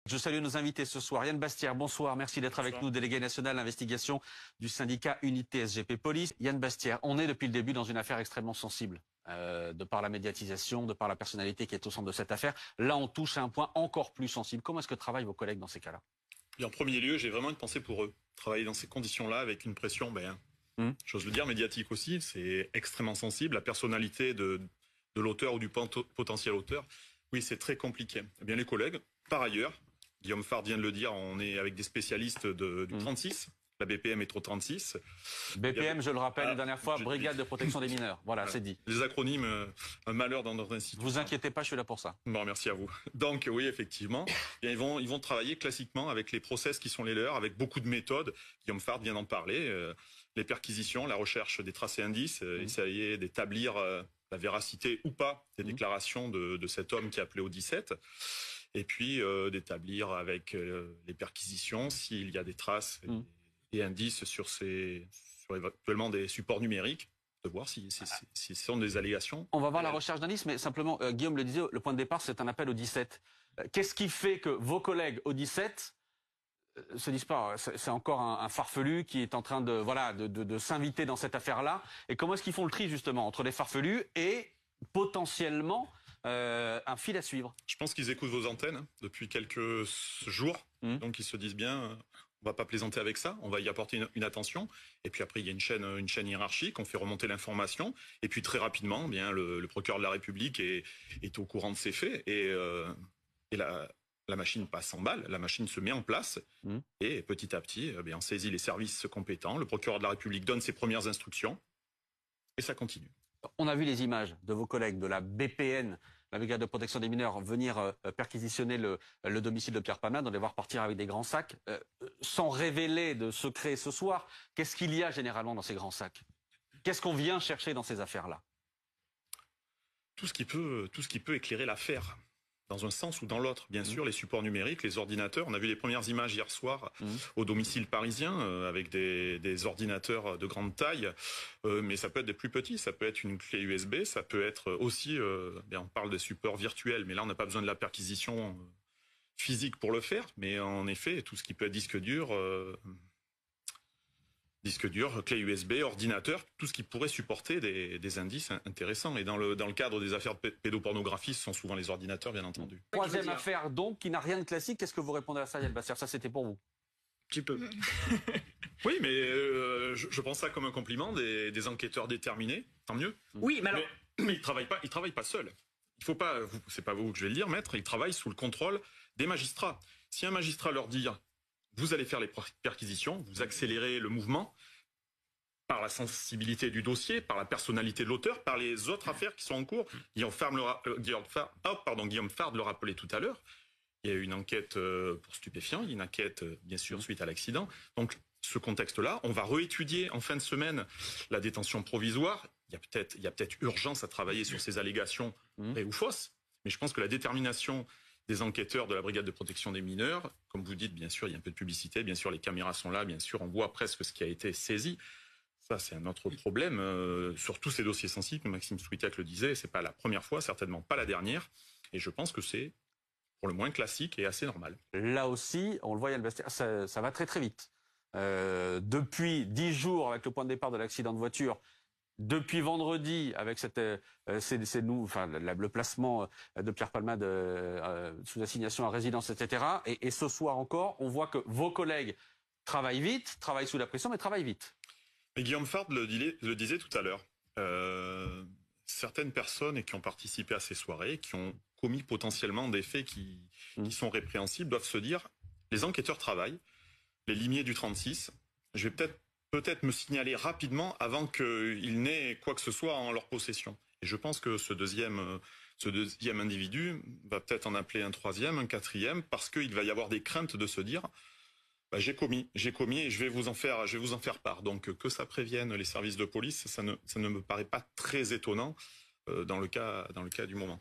Je salue nos invités ce soir. Yann Bastière, bonsoir. Merci d'être avec nous, délégué national d'investigation du syndicat Unité SGP Police. Yann Bastière, on est depuis le début dans une affaire extrêmement sensible, de par la médiatisation, de par la personnalité qui est au centre de cette affaire. Là, on touche à un point encore plus sensible. Comment est-ce que travaillent vos collègues dans ces cas-là? Et en premier lieu, j'ai vraiment une pensée pour eux. Travailler dans ces conditions-là avec une pression, j'ose le dire, médiatique aussi, c'est extrêmement sensible. La personnalité de l'auteur ou du potentiel auteur, oui, c'est très compliqué. Eh bien, les collègues, par ailleurs, Guillaume Fard vient de le dire, on est avec des spécialistes du 36, la BPM est au 36. BPM, je le rappelle, la dernière fois, Brigade de protection des mineurs. Voilà, c'est dit. Les acronymes, un malheur dans notre institut. Vous inquiétez pas, je suis là pour ça. Bon, merci à vous. Donc, oui, effectivement, ils vont travailler classiquement avec les process qui sont les leurs, avec beaucoup de méthodes. Guillaume Fard vient d'en parler. Les perquisitions, la recherche des traces et indices, essayer d'établir la véracité ou pas des déclarations de cet homme qui a appelé au 17. Et puis d'établir avec les perquisitions s'il y a des traces et indices sur éventuellement des supports numériques, de voir si ce sont des allégations. On va voir la recherche d'indices, mais simplement, Guillaume le disait, le point de départ, c'est un appel au 17. Qu'est-ce qui fait que vos collègues au 17 se disent pas, c'est encore un farfelu qui est en train de s'inviter dans cette affaire-là, et comment est-ce qu'ils font le tri justement entre les farfelus et potentiellement un fil à suivre? Je pense qu'ils écoutent vos antennes depuis quelques jours, donc ils se disent bien, on va pas plaisanter avec ça, on va y apporter une attention. Et puis après, il y a une chaîne hiérarchique, on fait remonter l'information, et puis très rapidement, bien le procureur de la République est au courant de ces faits, et la machine passe en balle, la machine se met en place, et petit à petit, on saisit les services compétents, le procureur de la République donne ses premières instructions, et ça continue. On a vu les images de vos collègues de la BPN, la Brigade de protection des mineurs, venir perquisitionner le domicile de Pierre Palmade, on les voir partir avec des grands sacs. Sans révéler de secret ce soir, qu'est-ce qu'il y a généralement dans ces grands sacs? Qu'est-ce qu'on vient chercher dans ces affaires-là? Tout ce qui peut éclairer l'affaire, dans un sens ou dans l'autre. Bien sûr, les supports numériques, les ordinateurs. On a vu les premières images hier soir au domicile parisien avec des ordinateurs de grande taille, mais ça peut être des plus petits, ça peut être une clé USB, ça peut être aussi, on parle de supports virtuels, mais là on n'a pas besoin de la perquisition physique pour le faire, mais en effet, tout ce qui peut être disque dur, clé USB, ordinateur, tout ce qui pourrait supporter des indices intéressants. Et dans le cadre des affaires de pédopornographie, ce sont souvent les ordinateurs, bien entendu. Troisième affaire, donc, qui n'a rien de classique. Qu'est-ce que vous répondez à ça, Yann Bastière? Ça, c'était pour vous. Un petit peu. Oui, mais je pense ça comme un compliment des enquêteurs déterminés. Tant mieux. Oui, mais alors... Mais ils travaillent pas seuls. Il faut pas, c'est pas vous que je vais le dire, maître, ils travaillent sous le contrôle des magistrats. Si un magistrat leur dit... Vous allez faire les perquisitions, vous accélérez le mouvement par la sensibilité du dossier, par la personnalité de l'auteur, par les autres affaires qui sont en cours. Guillaume Fard le rappelait tout à l'heure. Il y a eu une enquête pour stupéfiants, il y a une enquête bien sûr suite à l'accident. Donc ce contexte-là, on va réétudier en fin de semaine la détention provisoire. Il y a peut-être urgence à travailler sur ces allégations vraies ou fausses, mais je pense que la détermination des enquêteurs de la Brigade de protection des mineurs, comme vous dites, bien sûr, il y a un peu de publicité, bien sûr, les caméras sont là, bien sûr, on voit presque ce qui a été saisi. Ça, c'est un autre problème. Sur tous ces dossiers sensibles, Maxime Switek le disait, c'est pas la première fois, certainement pas la dernière. Et je pense que c'est, pour le moins, classique et assez normal. Là aussi, on le voit, Yann Bastière, ça va très très vite. Depuis 10 jours, avec le point de départ de l'accident de voiture, depuis vendredi, avec le placement de Pierre Palmade sous assignation à résidence, etc. Et ce soir encore, on voit que vos collègues travaillent vite, travaillent sous la pression, mais travaillent vite. Mais Guillaume Fard le disait tout à l'heure. Certaines personnes qui ont participé à ces soirées, qui ont commis potentiellement des faits qui sont répréhensibles, doivent se dire, les enquêteurs travaillent, les limiers du 36, je vais peut-être me signaler rapidement avant qu'il n'ait quoi que ce soit en leur possession. Et je pense que ce deuxième individu va peut-être en appeler un troisième, un quatrième, parce qu'il va y avoir des craintes de se dire j'ai commis et je vais vous en faire part. Donc que ça prévienne les services de police, ça ne me paraît pas très étonnant dans le cas du moment.